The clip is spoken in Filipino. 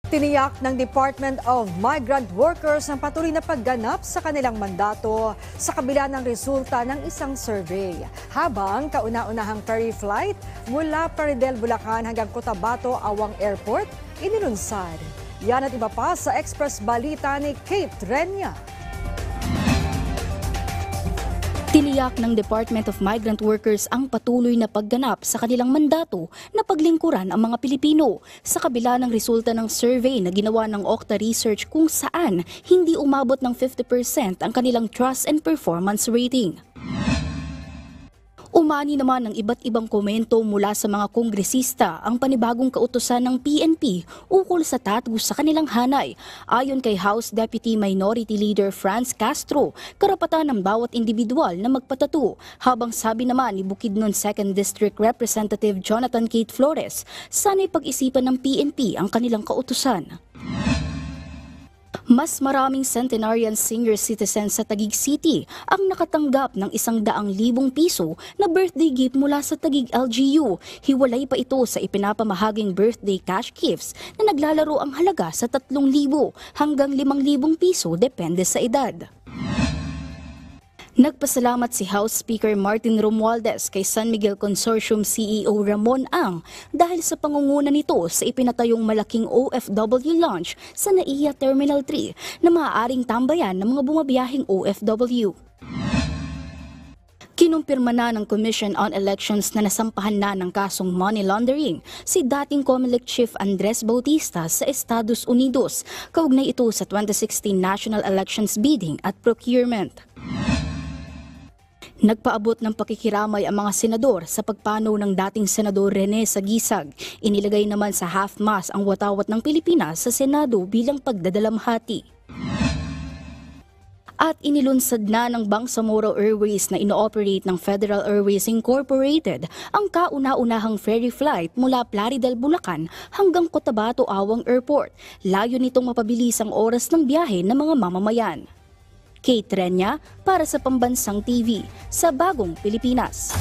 Tiniyak ng Department of Migrant Workers ang patuloy na pagganap sa kanilang mandato sa kabila ng resulta ng isang survey. Habang kauna-unahang ferry flight mula Paridel, Bulacan hanggang Cotabato, Awang Airport, inilunsad. Yan at iba pa sa Express Balita ni Kate Renya. Tiniyak ng Department of Migrant Workers ang patuloy na pagganap sa kanilang mandato na paglingkuran ang mga Pilipino sa kabila ng resulta ng survey na ginawa ng Okta Research kung saan hindi umabot ng 50% ang kanilang trust and performance rating. Umani naman ng iba't ibang komento mula sa mga kongresista ang panibagong kautusan ng PNP ukol sa tatus sa kanilang hanay. Ayon kay House Deputy Minority Leader Franz Castro, karapatan ng bawat individual na magpatato. Habang sabi naman ni Bukidnon 2nd District Representative Jonathan Kate Flores, sana'y pag-isipan ng PNP ang kanilang kautusan. Mas maraming centenarian senior citizens sa Taguig City ang nakatanggap ng 100,000 piso na birthday gift mula sa Taguig LGU. Hiwalay pa ito sa ipinapamahaging birthday cash gifts na naglalaro ang halaga sa 3,000 hanggang 5,000 piso depende sa edad. Nagpasalamat si House Speaker Martin Romualdez kay San Miguel Consortium CEO Ramon Ang dahil sa pangunguna nito sa ipinatayong malaking OFW launch sa NAIA Terminal 3 na maaaring tambayan ng mga bumabiyaheng OFW. Kinumpirma na ng Commission on Elections na nasampahan na ng kasong money laundering si dating COMELEC Chief Andres Bautista sa Estados Unidos. Kaugnay ito sa 2016 National Elections Bidding at Procurement. Nagpaabot ng pakikiramay ang mga senador sa pagpanaw ng dating Senador Rene Sagisag. Inilagay naman sa half-mast ang watawat ng Pilipinas sa Senado bilang pagdadalamhati. At inilunsad na ng Bangsamoro Airways na ino-operate ng Federal Airways Incorporated ang kauna-unahang ferry flight mula Plaridel, Bulacan hanggang Cotabato, Awang Airport. Layo nitong mapabilis ang oras ng biyahe ng mga mamamayan. Kate Renya para sa Pambansang TV sa Bagong Pilipinas.